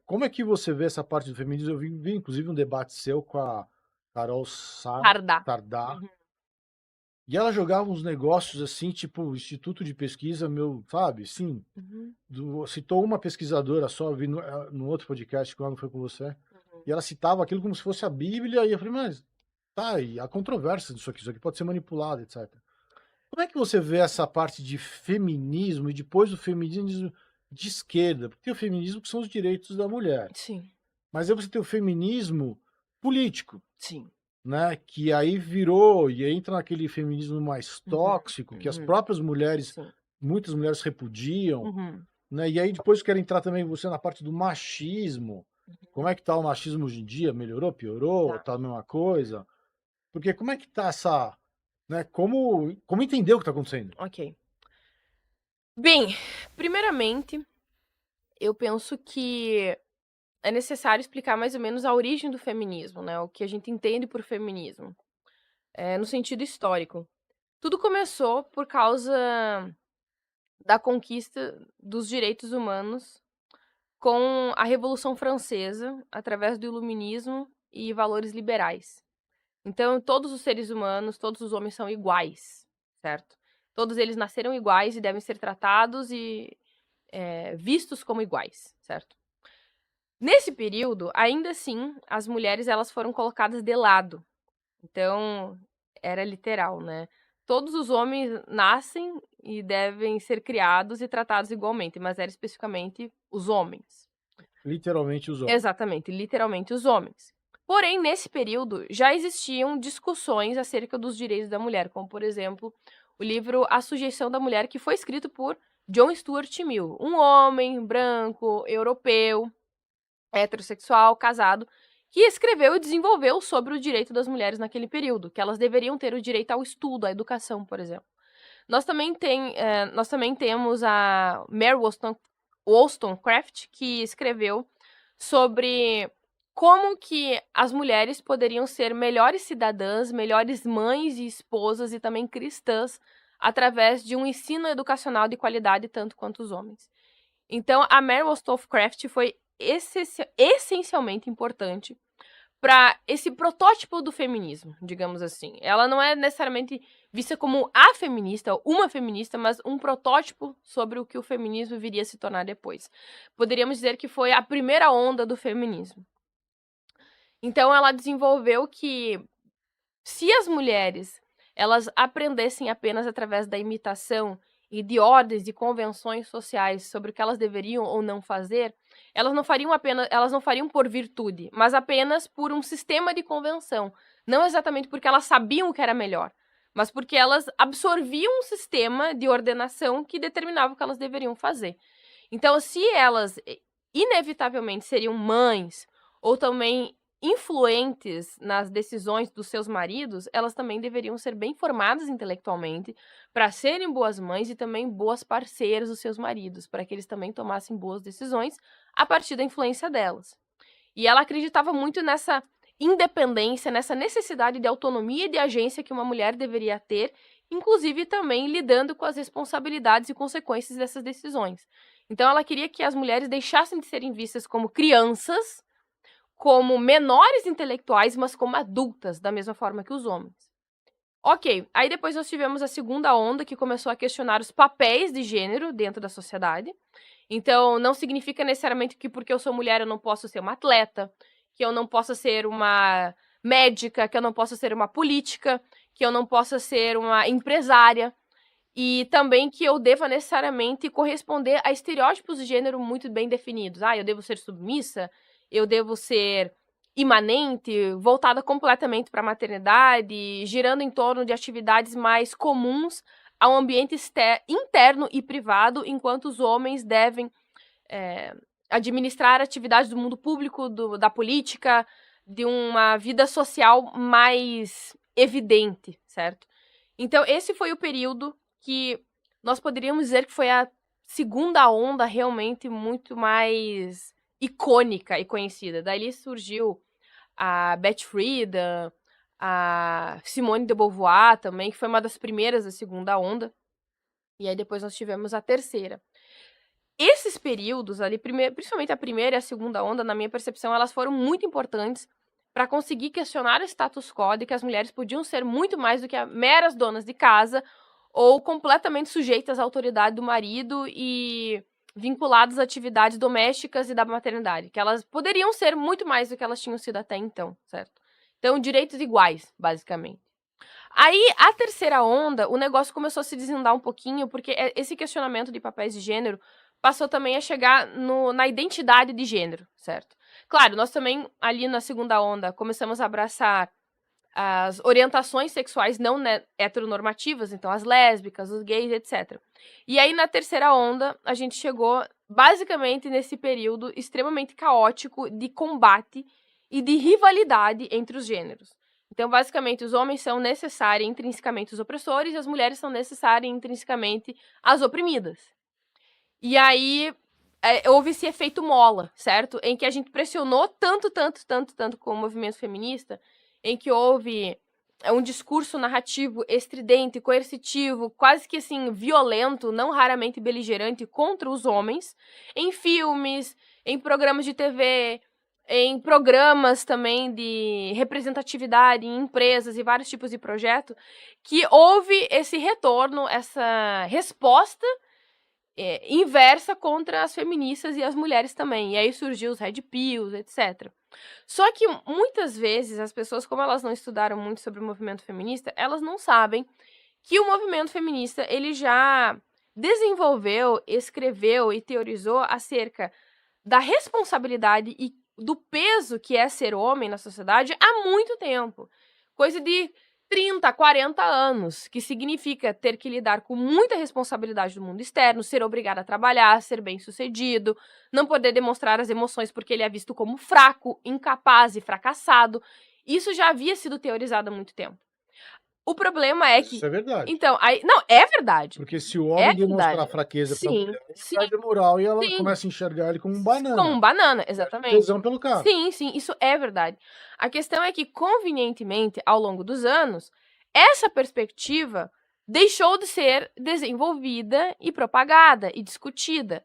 como é que você vê essa parte do feminismo? Eu vi inclusive um debate seu com a Carol Tardar. Sardá, Uhum, e ela jogava uns negócios assim, tipo, Instituto de Pesquisa, meu, sabe? Sim, uhum, citou uma pesquisadora só, eu vi no outro podcast, quando foi com você, uhum. e ela citava aquilo como se fosse a Bíblia, e eu falei, mas tá, e a controvérsia disso aqui, isso aqui pode ser manipulado, etc. Como é que você vê essa parte de feminismo e depois do feminismo de esquerda? Porque tem o feminismo que são os direitos da mulher, Sim, mas aí você tem o feminismo político, sim. né? Que aí virou e entra naquele feminismo mais Uhum, tóxico que as uhum, próprias mulheres, sim. muitas mulheres repudiam, Uhum, né? E aí depois quero entrar também você na parte do machismo. Como uhum. é que tá o machismo hoje em dia? Melhorou, piorou, Tá. tá a mesma coisa? Porque como é que tá essa, né? Como entender o que tá acontecendo? Ok. Bem, primeiramente, eu penso que é necessário explicar mais ou menos a origem do feminismo, né? O que a gente entende por feminismo, no sentido histórico. Tudo começou por causa da conquista dos direitos humanos com a Revolução Francesa, através do Iluminismo e valores liberais. Então, todos os seres humanos, todos os homens são iguais, certo? Todos eles nasceram iguais e devem ser tratados e vistos como iguais, certo? Nesse período, ainda assim, as mulheres elas foram colocadas de lado. Então, era literal, né? Todos os homens nascem e devem ser criados e tratados igualmente, mas era especificamente os homens. Literalmente os homens. Exatamente, literalmente os homens. Porém, nesse período, já existiam discussões acerca dos direitos da mulher, como, por exemplo, o livro A Sujeição da Mulher, que foi escrito por John Stuart Mill, um homem branco, europeu, heterossexual, casado, que escreveu e desenvolveu sobre o direito das mulheres naquele período, que elas deveriam ter o direito ao estudo, à educação, por exemplo. Nós também temos a Mary Wollstonecraft, que escreveu sobre como que as mulheres poderiam ser melhores cidadãs, melhores mães e esposas e também cristãs através de um ensino educacional de qualidade tanto quanto os homens. Então, a Mary Wollstonecraft foi essencialmente importante para esse protótipo do feminismo, digamos assim. Ela não é necessariamente vista como a feminista, uma feminista, mas um protótipo sobre o que o feminismo viria a se tornar depois. Poderíamos dizer que foi a primeira onda do feminismo. Então ela desenvolveu que se as mulheres elas aprendessem apenas através da imitação e de ordens e convenções sociais sobre o que elas deveriam ou não fazer, elas não fariam por virtude, mas apenas por um sistema de convenção, não exatamente porque elas sabiam o que era melhor, mas porque elas absorviam um sistema de ordenação que determinava o que elas deveriam fazer. Então, se elas inevitavelmente seriam mães ou também influentes nas decisões dos seus maridos, elas também deveriam ser bem formadas intelectualmente para serem boas mães e também boas parceiras dos seus maridos, para que eles também tomassem boas decisões a partir da influência delas. E ela acreditava muito nessa independência, nessa necessidade de autonomia e de agência que uma mulher deveria ter, inclusive também lidando com as responsabilidades e consequências dessas decisões. Então ela queria que as mulheres deixassem de serem vistas como crianças, como menores intelectuais, mas como adultas, da mesma forma que os homens. Ok, aí depois nós tivemos a segunda onda que começou a questionar os papéis de gênero dentro da sociedade. Então, não significa necessariamente que porque eu sou mulher eu não posso ser uma atleta, que eu não possa ser uma médica, que eu não possa ser uma política, que eu não possa ser uma empresária. E também que eu deva necessariamente corresponder a estereótipos de gênero muito bem definidos. Ah, eu devo ser submissa, eu devo ser imanente, voltada completamente para a maternidade, girando em torno de atividades mais comuns ao ambiente interno e privado, enquanto os homens devem eh, administrar atividades do mundo público, da política, de uma vida social mais evidente, certo? Então, esse foi o período que nós poderíamos dizer que foi a segunda onda realmente muito mais icônica e conhecida. Dali surgiu a Beth Friedan, a Simone de Beauvoir também, que foi uma das primeiras da segunda onda. E aí depois nós tivemos a terceira. Esses períodos ali, principalmente a primeira e a segunda onda, na minha percepção, elas foram muito importantes para conseguir questionar o status quo de que as mulheres podiam ser muito mais do que meras donas de casa ou completamente sujeitas à autoridade do marido e vinculadas a atividades domésticas e da maternidade, que elas poderiam ser muito mais do que elas tinham sido até então, certo? Então, direitos iguais, basicamente. Aí, a terceira onda, o negócio começou a se desandar um pouquinho, porque esse questionamento de papéis de gênero passou também a chegar na identidade de gênero, certo? Claro, nós também, ali na segunda onda, começamos a abraçar as orientações sexuais não heteronormativas, então as lésbicas, os gays, etc. E aí, na terceira onda, a gente chegou basicamente nesse período extremamente caótico de combate e de rivalidade entre os gêneros. Então, basicamente, os homens são necessariamente intrinsecamente os opressores e as mulheres são necessariamente intrinsecamente as oprimidas. E aí, houve esse efeito mola, certo? Em que a gente pressionou tanto com o movimento feminista, em que houve um discurso narrativo estridente, coercitivo, quase que assim, violento, não raramente beligerante, contra os homens, em filmes, em programas de TV, em programas também de representatividade em empresas e vários tipos de projeto, que houve esse retorno, essa resposta inversa contra as feministas e as mulheres também. E aí surgiu os red pills, etc. Só que muitas vezes as pessoas, como elas não estudaram muito sobre o movimento feminista, elas não sabem que o movimento feminista ele já desenvolveu, escreveu e teorizou acerca da responsabilidade e do peso que é ser homem na sociedade há muito tempo. Coisa de 30, 40 anos, que significa ter que lidar com muita responsabilidade do mundo externo, ser obrigado a trabalhar, ser bem-sucedido, não poder demonstrar as emoções porque ele é visto como fraco, incapaz e fracassado. Isso já havia sido teorizado há muito tempo. O problema é que... Isso é verdade. Então, aí... Não, é verdade. Porque se o homem demonstrar verdade. fraqueza pra Sim, mulher, ele sim, perde a moral e ela sim. começa a enxergar ele como um banana. Como um banana, exatamente. Tesão pelo cara. Sim, isso é verdade. A questão é que, convenientemente, ao longo dos anos, essa perspectiva deixou de ser desenvolvida e propagada e discutida.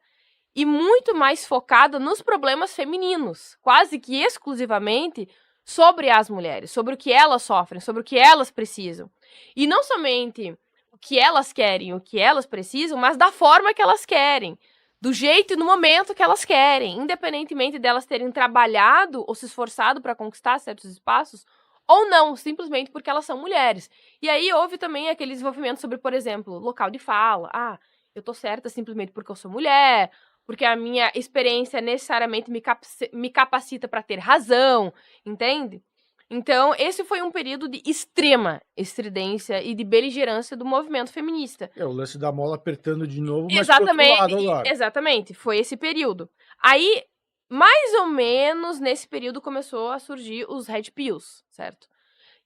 E muito mais focada nos problemas femininos, quase que exclusivamente sobre as mulheres, sobre o que elas sofrem, sobre o que elas precisam. E não somente o que elas querem, o que elas precisam, mas da forma que elas querem, do jeito e no momento que elas querem, independentemente delas terem trabalhado ou se esforçado para conquistar certos espaços, ou não, simplesmente porque elas são mulheres. E aí houve também aquele desenvolvimento sobre, por exemplo, local de fala. Ah, eu tô certa simplesmente porque eu sou mulher, porque a minha experiência necessariamente me capacita para ter razão, entende? Então, esse foi um período de extrema estridência e de beligerância do movimento feminista. É o lance da mola apertando de novo, mas pro outro lado agora. Exatamente, foi esse período. Aí, mais ou menos nesse período começou a surgir os red pills, certo?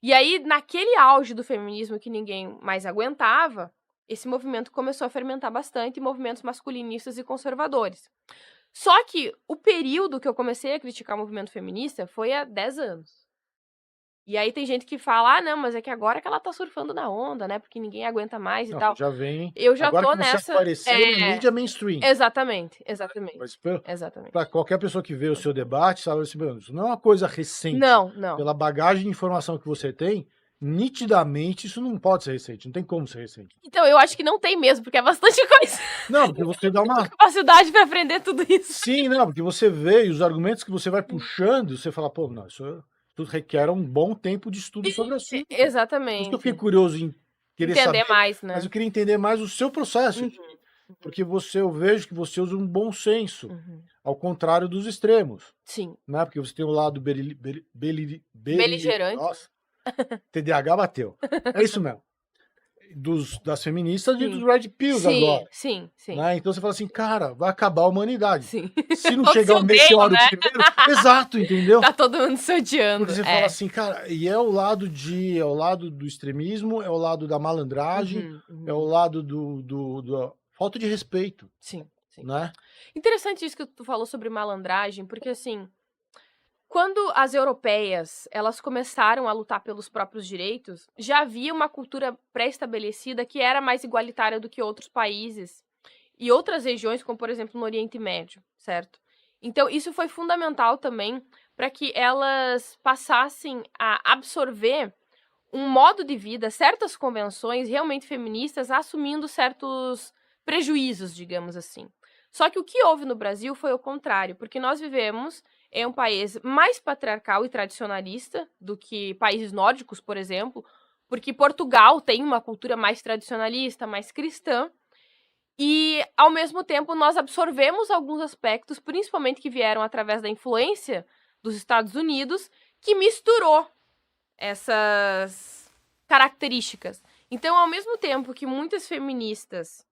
E aí, naquele auge do feminismo que ninguém mais aguentava, esse movimento começou a fermentar bastante movimentos masculinistas e conservadores. Só que o período que eu comecei a criticar o movimento feminista foi há 10 anos. E aí tem gente que fala, não, mas é que agora que ela tá surfando na onda, né, porque ninguém aguenta mais e tal. Já vem. Eu já Agora tô que você nessa... apareceu na mídia mainstream. Exatamente. Mas Exatamente. para qualquer pessoa que vê o seu debate, sabe assim, isso não é uma coisa recente. Não. Pela bagagem de informação que você tem, nitidamente isso não pode ser recente, não tem como ser recente. Então, eu acho que não tem mesmo, porque é bastante coisa. Não, porque você dá uma capacidade para aprender tudo isso. Sim, não, porque você vê e os argumentos que você vai puxando, você fala, pô, não, isso requer um bom tempo de estudo sobre o assunto. Por Exatamente. isso que eu fiquei curioso em querer Entender saber, mais, né? mas eu queria entender mais o seu processo. Porque eu vejo que você usa um bom senso, ao contrário dos extremos. Sim. Né? Porque você tem o lado beligerante. Nossa, TDAH bateu. É isso mesmo. Das feministas e dos red pills agora. Sim. Né? Então você fala assim, cara, vai acabar a humanidade. Sim. Se não chegar o meteoro primeiro, exato, entendeu? Tá todo mundo se odiando. Porque você fala assim, cara, e é o lado do extremismo, é o lado da malandragem, é o lado do falta de respeito. Sim. Né? Interessante isso que tu falou sobre malandragem, porque assim, quando as europeias, elas começaram a lutar pelos próprios direitos, já havia uma cultura pré-estabelecida que era mais igualitária do que outros países e outras regiões, como por exemplo no Oriente Médio, certo? Então isso foi fundamental também para que elas passassem a absorver um modo de vida, certas convenções realmente feministas, assumindo certos prejuízos, digamos assim. Só que o que houve no Brasil foi o contrário, porque nós vivemos em um país mais patriarcal e tradicionalista do que países nórdicos, por exemplo, porque Portugal tem uma cultura mais tradicionalista, mais cristã, e ao mesmo tempo nós absorvemos alguns aspectos, principalmente que vieram através da influência dos Estados Unidos, que misturou essas características. Então, ao mesmo tempo que muitas feministas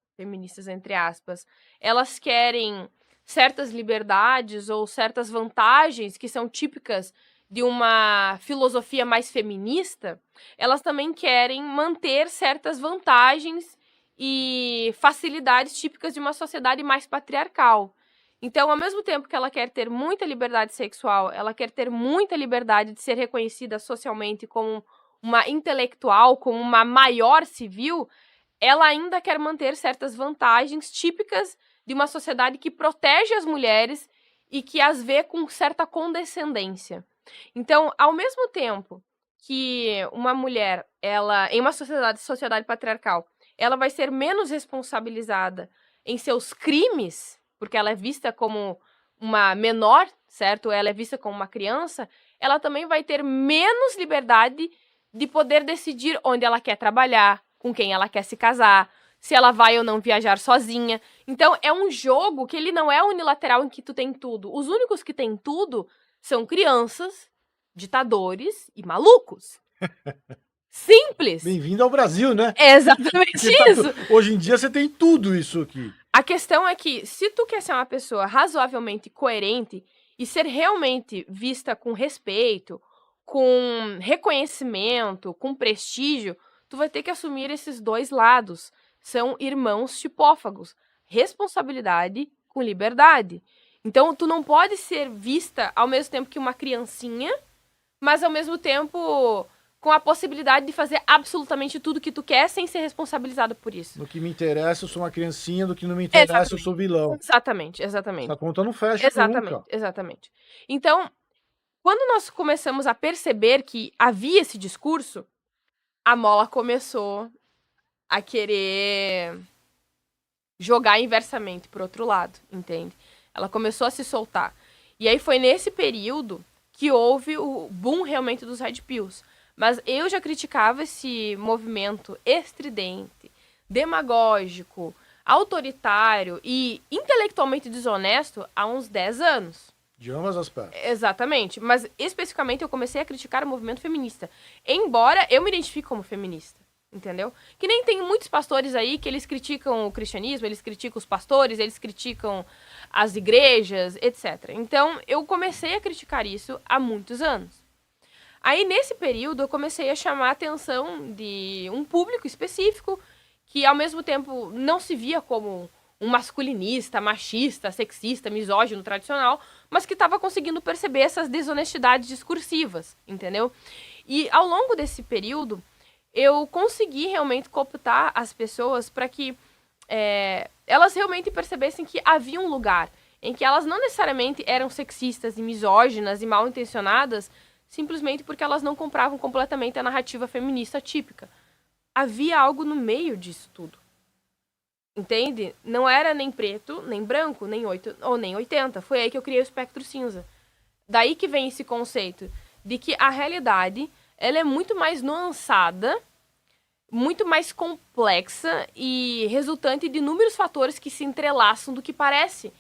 entre aspas, elas querem certas liberdades ou certas vantagens que são típicas de uma filosofia mais feminista, elas também querem manter certas vantagens e facilidades típicas de uma sociedade mais patriarcal. Então, ao mesmo tempo que ela quer ter muita liberdade sexual, ela quer ter muita liberdade de ser reconhecida socialmente como uma intelectual, como uma maior civil, ela ainda quer manter certas vantagens típicas de uma sociedade que protege as mulheres e que as vê com certa condescendência. Então, ao mesmo tempo que uma mulher, ela, em uma sociedade patriarcal, ela vai ser menos responsabilizada em seus crimes, porque ela é vista como uma menor, certo? Ela é vista como uma criança, ela também vai ter menos liberdade de poder decidir onde ela quer trabalhar, com quem ela quer se casar, se ela vai ou não viajar sozinha. Então, é um jogo que ele não é unilateral em que tu tem tudo. Os únicos que têm tudo são crianças, ditadores e malucos. Simples. Bem-vindo ao Brasil, né? É exatamente isso. Hoje em dia você tem tudo isso aqui. A questão é que, se tu quer ser uma pessoa razoavelmente coerente e ser realmente vista com respeito, com reconhecimento, com prestígio, tu vai ter que assumir esses dois lados. São irmãos tipófagos. Responsabilidade com liberdade. Então, tu não pode ser vista ao mesmo tempo que uma criancinha, mas ao mesmo tempo com a possibilidade de fazer absolutamente tudo que tu quer sem ser responsabilizado por isso. No que me interessa, eu sou uma criancinha, do que não me interessa, eu sou vilão. Exatamente. Essa conta não fecha nunca. Exatamente. Então, quando nós começamos a perceber que havia esse discurso, a Mola começou a querer jogar inversamente pro outro lado, entende? Ela começou a se soltar. E aí foi nesse período que houve o boom realmente dos Red Pills. Mas eu já criticava esse movimento estridente, demagógico, autoritário e intelectualmente desonesto há uns 10 anos. De ambas as partes. Exatamente. Mas, especificamente, eu comecei a criticar o movimento feminista. Embora eu me identifique como feminista. Entendeu? Que nem tem muitos pastores aí que eles criticam o cristianismo, eles criticam os pastores, eles criticam as igrejas, etc. Então, eu comecei a criticar isso há muitos anos. Aí, nesse período, eu comecei a chamar a atenção de um público específico que, ao mesmo tempo, não se via como um masculinista, machista, sexista, misógino, tradicional, mas que estava conseguindo perceber essas desonestidades discursivas, entendeu? E, ao longo desse período, eu consegui realmente cooptar as pessoas para que elas realmente percebessem que havia um lugar em que elas não necessariamente eram sexistas e misóginas e mal intencionadas, simplesmente porque elas não compravam completamente a narrativa feminista típica. Havia algo no meio disso tudo. Entende? Não era nem preto, nem branco, nem 8 ou nem 80. Foi aí que eu criei o espectro cinza. Daí que vem esse conceito de que a realidade ela é muito mais nuançada, muito mais complexa e resultante de inúmeros fatores que se entrelaçam do que parece.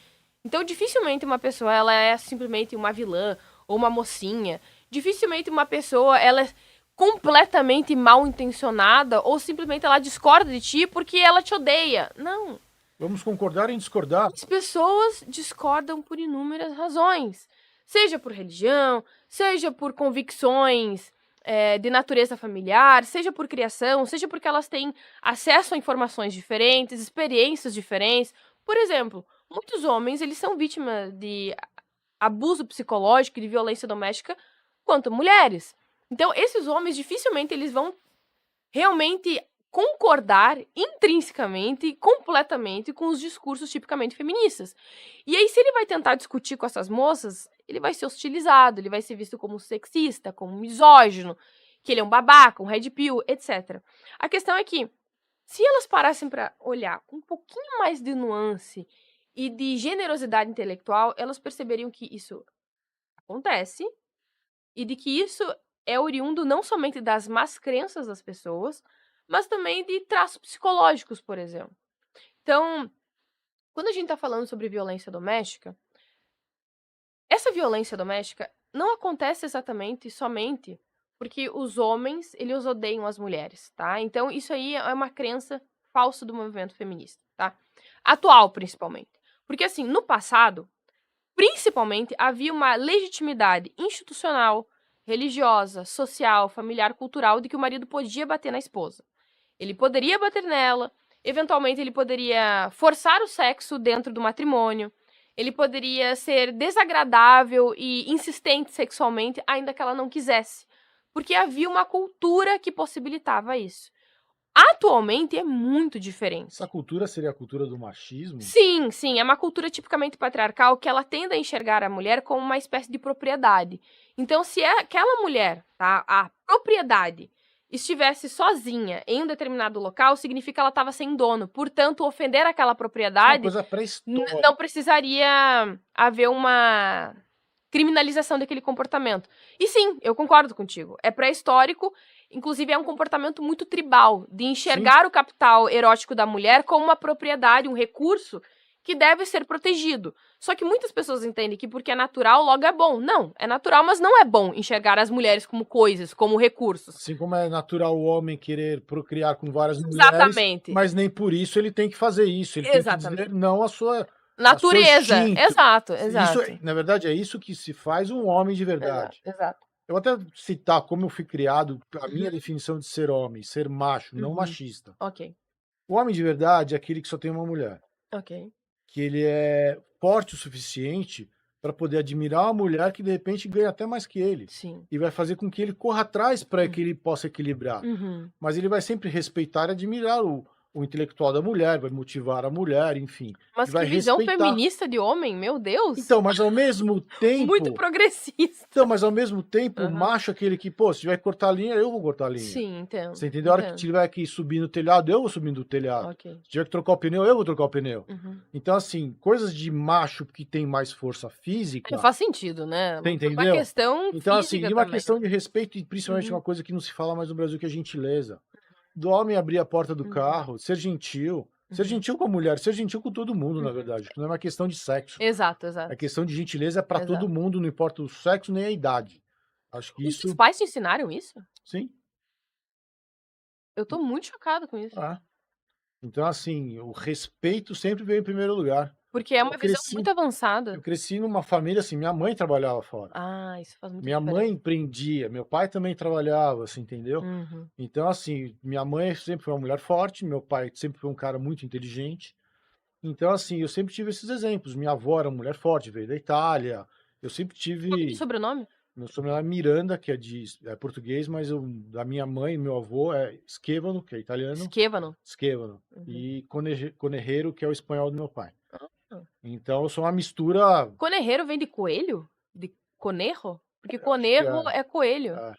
Então, dificilmente uma pessoa ela é simplesmente uma vilã ou uma mocinha. Dificilmente uma pessoa ela é completamente mal intencionada ou simplesmente ela discorda de ti porque ela te odeia. Não. Vamos concordar em discordar. As pessoas discordam por inúmeras razões. Seja por religião, seja por convicções de natureza familiar, seja por criação, seja porque elas têm acesso a informações diferentes, experiências diferentes. Por exemplo, muitos homens eles são vítimas de abuso psicológico e de violência doméstica quanto mulheres. Então, esses homens, dificilmente, eles vão realmente concordar intrinsecamente e completamente com os discursos tipicamente feministas. E aí, se ele vai tentar discutir com essas moças, ele vai ser hostilizado, ele vai ser visto como sexista, como misógino, que ele é um babaca, um red pill, etc. A questão é que, se elas parassem para olhar com um pouquinho mais de nuance e de generosidade intelectual, elas perceberiam que isso acontece e de que isso é oriundo não somente das más crenças das pessoas, mas também de traços psicológicos, por exemplo. Então, quando a gente tá falando sobre violência doméstica, essa violência doméstica não acontece exatamente somente porque os homens, eles odeiam as mulheres, tá? Então, isso aí é uma crença falsa do movimento feminista, tá? Atual, principalmente. Porque, assim, no passado, principalmente, havia uma legitimidade institucional, religiosa, social, familiar, cultural de que o marido podia bater na esposa. Ele poderia bater nela, eventualmente ele poderia forçar o sexo dentro do matrimônio, ele poderia ser desagradável e insistente sexualmente, ainda que ela não quisesse, porque havia uma cultura que possibilitava isso. Atualmente é muito diferente. Essa cultura seria a cultura do machismo? Sim, sim, é uma cultura tipicamente patriarcal que ela tende a enxergar a mulher como uma espécie de propriedade. Então, se aquela mulher, tá, a propriedade, estivesse sozinha em um determinado local, significa que ela estava sem dono. Portanto, ofender aquela Isso é uma propriedade coisa pré-histórica. não precisaria haver uma criminalização daquele comportamento. E sim, eu concordo contigo. É pré-histórico, inclusive é um comportamento muito tribal, de Sim, enxergar o capital erótico da mulher como uma propriedade, um recurso que deve ser protegido. Só que muitas pessoas entendem que porque é natural, logo é bom. Não, é natural, mas não é bom enxergar as mulheres como coisas, como recursos. assim como é natural o homem querer procriar com várias mulheres, Exatamente. mas nem por isso ele tem que fazer isso. Ele tem que Exatamente. dizer não à sua Natureza. instinto. Exato, Isso, exato. na verdade, é isso que se faz um homem de verdade. Exato. Eu vou até citar como eu fui criado, a minha Uhum. definição de ser homem, ser macho, não Uhum. machista. Ok, O homem de verdade é aquele que só tem uma mulher, ok. que ele é forte o suficiente para poder admirar uma mulher que de repente ganha até mais que ele Sim. e vai fazer com que ele corra atrás para que ele possa equilibrar. Uhum. Mas ele vai sempre respeitar e admirar o intelectual da mulher, vai motivar a mulher, enfim, Mas e que vai visão respeitar. feminista de homem, meu Deus! Então, mas ao mesmo Muito tempo, progressista. então, mas ao mesmo tempo, o Aham. macho é aquele que, pô, se tiver que cortar a linha, eu vou cortar a linha. Sim, entendo. Você entendeu? A hora que Entendo. tiver que subir no telhado, eu vou subir no telhado. Ok. Se tiver que trocar o pneu, eu vou trocar o pneu. Uhum. Então, assim, coisas de macho que tem mais força É, física, faz sentido, né? você Por uma entendeu? questão Então, assim, física e uma também. questão de respeito, e principalmente Uhum. uma coisa que não se fala mais no Brasil, que é gentileza. Do homem abrir a porta do Uhum. carro, ser gentil. Ser Uhum. gentil com a mulher, ser gentil com todo mundo, na Uhum. verdade. Que não é uma questão de sexo. Exato, A exato. questão de gentileza é para todo Exato. mundo, não importa o sexo nem a idade. Acho que E os isso, pais te ensinaram isso? sim. Eu tô muito chocada com isso. É. Então, assim, o respeito sempre veio em primeiro lugar. Porque é Eu uma visão cresci, muito eu avançada. cresci numa família assim, minha mãe trabalhava fora. Ah, isso faz muita Minha diferença. mãe empreendia, meu pai também trabalhava, assim, entendeu? Uhum. Então, assim, minha mãe sempre foi uma mulher forte, meu pai sempre foi um cara muito inteligente. Então, assim, eu sempre tive esses exemplos. Minha avó era uma mulher forte, veio da Itália. Eu sempre Qual que é o tive. sobrenome? Meu sobrenome é Miranda, que é português, mas da minha mãe, meu avô é Esquevano, que é italiano. Esquevano. Esquevano. Uhum. E Conejeiro, que é o espanhol do meu pai. Ah. Então, eu sou uma mistura. Conejeiro vem de coelho? De conejo? Porque Acho que conejo é coelho. é,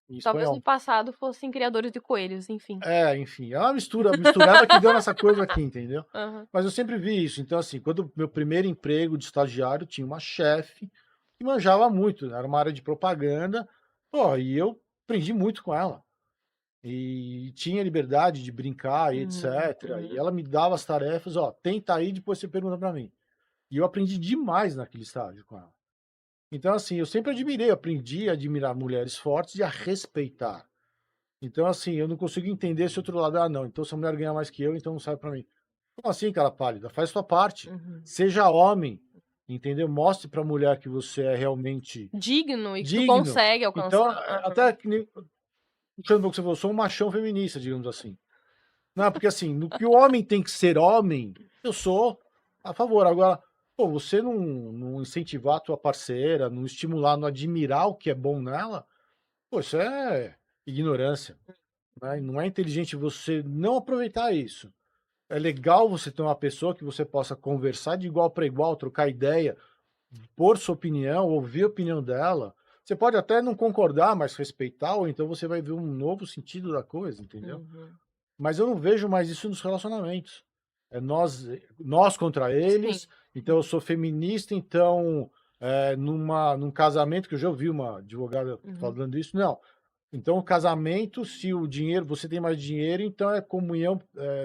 em Talvez no espanhol. passado fossem criadores de coelhos, enfim. É, enfim, é uma misturada que deu nessa coisa aqui, entendeu? Aham. Mas eu sempre vi isso. Então, assim, quando meu primeiro emprego de estagiário, tinha uma chefe que manjava muito, era uma área de propaganda, pô, e eu aprendi muito com ela. E tinha liberdade de brincar e etc. E Uhum. ela me dava as tarefas, ó, tenta aí, depois você pergunta pra mim. E eu aprendi demais naquele estágio com ela. Então, assim, eu sempre admirei, aprendi a admirar mulheres fortes e a respeitar. Então, assim, eu não consigo entender esse outro lado. Ah, não, então se a mulher ganha mais que eu, então não serve pra mim. Como assim, cara pálida? Faz sua parte. Uhum. Seja homem, entendeu? Mostre pra mulher que você é realmente Digno e que tu digno. consegue Então, alcançar. Aham. até que nem, puxando um pouco o que você falou, eu sou um machão feminista, digamos assim. Não, porque assim, no que o homem tem que ser homem, eu sou a favor. Agora, pô, você não incentivar a tua parceira, não estimular, não admirar o que é bom nela, pô, isso é ignorância. né, e não é inteligente você não aproveitar isso. É legal você ter uma pessoa que você possa conversar de igual para igual, trocar ideia, pôr sua opinião, ouvir a opinião dela. Você pode até não concordar, mas respeitar, ou então você vai ver um novo sentido da coisa, entendeu? Uhum. Mas eu não vejo mais isso nos relacionamentos. É nós contra Sim. eles, então eu sou feminista, então, num casamento, que eu já ouvi uma advogada Uhum. falando isso, não. Então o casamento, se o dinheiro você tem mais dinheiro, então é comunhão,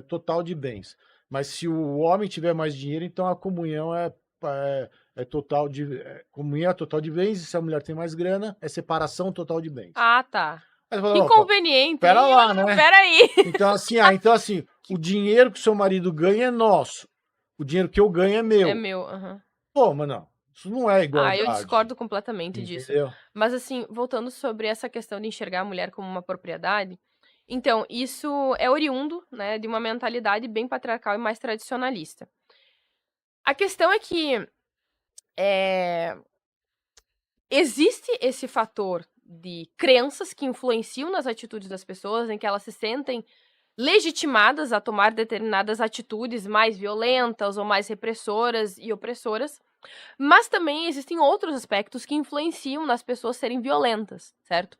total de bens. Mas se o homem tiver mais dinheiro, então a comunhão comunhão é total de bens, e se a mulher tem mais grana, é separação total de bens. Ah, tá. Aí você fala: Que "Opa, conveniente, espera hein? lá, né?" Espera aí. Então assim, o dinheiro que o seu marido ganha é nosso, o dinheiro que eu ganho é É meu. meu, aham. Pô, mas não, isso não é Ah, eu igualdade, discordo completamente disso. entendeu? Mas, assim, voltando sobre essa questão de enxergar a mulher como uma propriedade, então, isso é oriundo, né, de uma mentalidade bem patriarcal e mais tradicionalista. A questão é que, eh, existe esse fator de crenças que influenciam nas atitudes das pessoas, em que elas se sentem legitimadas a tomar determinadas atitudes mais violentas ou mais repressoras e opressoras. Mas também existem outros aspectos que influenciam nas pessoas serem violentas, certo?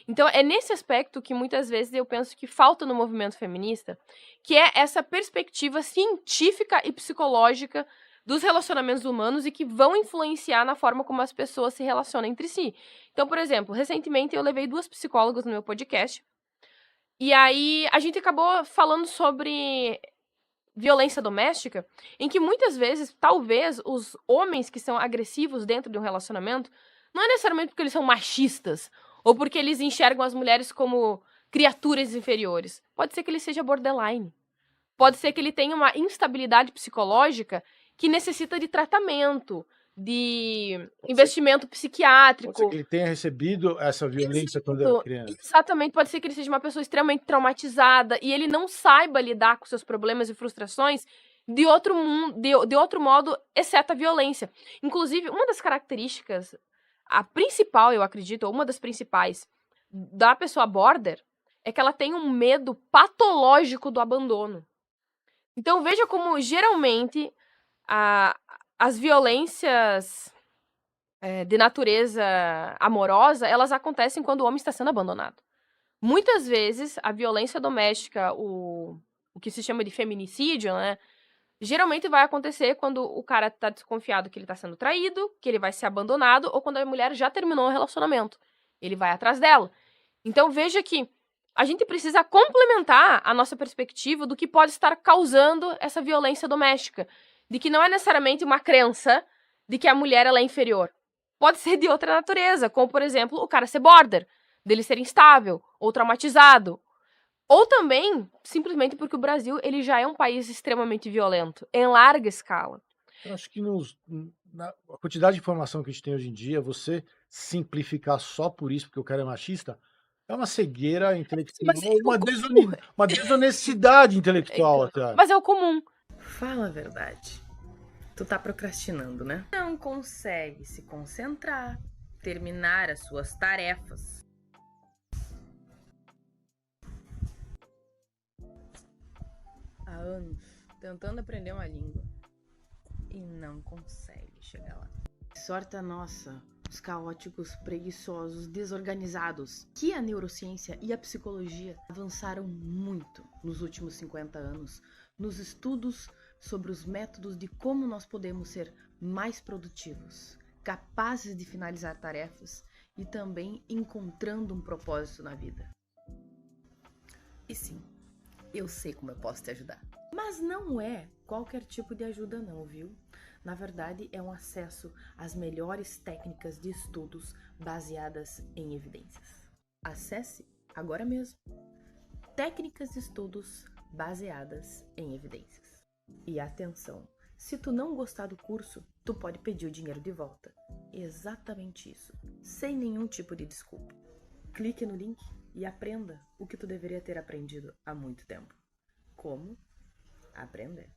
Então é nesse aspecto que muitas vezes eu penso que falta no movimento feminista, que é essa perspectiva científica e psicológica dos relacionamentos humanos e que vão influenciar na forma como as pessoas se relacionam entre si. Então, por exemplo, recentemente eu levei 2 psicólogas no meu podcast, e aí a gente acabou falando sobre violência doméstica, em que muitas vezes, talvez, os homens que são agressivos dentro de um relacionamento, não é necessariamente porque eles são machistas, ou porque eles enxergam as mulheres como criaturas inferiores. Pode ser que ele seja borderline. Pode ser que ele tenha uma instabilidade psicológica que necessita de tratamento, de Pode ser investimento pode ser que psiquiátrico. ele tenha recebido essa violência quando era Exato, criança. exatamente, pode ser que ele seja uma pessoa extremamente traumatizada e ele não saiba lidar com seus problemas e frustrações de outro de outro modo, exceto a violência. Inclusive, uma das características, a principal, eu acredito, ou uma das principais da pessoa border, é que ela tem um medo patológico do abandono. Então veja como geralmente a as violências de natureza amorosa, elas acontecem quando o homem está sendo abandonado. Muitas vezes, a violência doméstica, o que se chama de feminicídio, né, geralmente vai acontecer quando o cara tá desconfiado que ele tá sendo traído, que ele vai ser abandonado, ou quando a mulher já terminou o relacionamento. Ele vai atrás dela. Então veja que a gente precisa complementar a nossa perspectiva do que pode estar causando essa violência doméstica. De que não é necessariamente uma crença de que a mulher ela é inferior. Pode ser de outra natureza, como por exemplo, o cara ser border, dele ser instável ou traumatizado, ou também simplesmente porque o Brasil ele já é um país extremamente violento, em larga escala. Eu acho que na a quantidade de informação que a gente tem hoje em dia, você simplificar só por isso, porque o cara é machista, é uma cegueira intelectual, Mas é o comum. uma desonestidade intelectual Então, até. mas é o comum. Fala a verdade. Tu tá procrastinando, né? Não consegue se concentrar, terminar as suas tarefas. Há anos tentando aprender uma língua e não consegue chegar lá. Sorte a nossa, os caóticos, preguiçosos, desorganizados, que a neurociência e a psicologia avançaram muito nos últimos 50 anos nos estudos sobre os métodos de como nós podemos ser mais produtivos, capazes de finalizar tarefas e também encontrando um propósito na vida. E sim, eu sei como eu posso te ajudar. Mas não é qualquer tipo de ajuda não, viu? Na verdade, é um acesso às melhores técnicas de estudos baseadas em evidências. Acesse agora mesmo. Técnicas de estudos baseadas em evidências. E atenção, se tu não gostar do curso, tu pode pedir o dinheiro de volta. Exatamente isso, sem nenhum tipo de desculpa. Clique no link e aprenda o que tu deveria ter aprendido há muito tempo. Como aprender?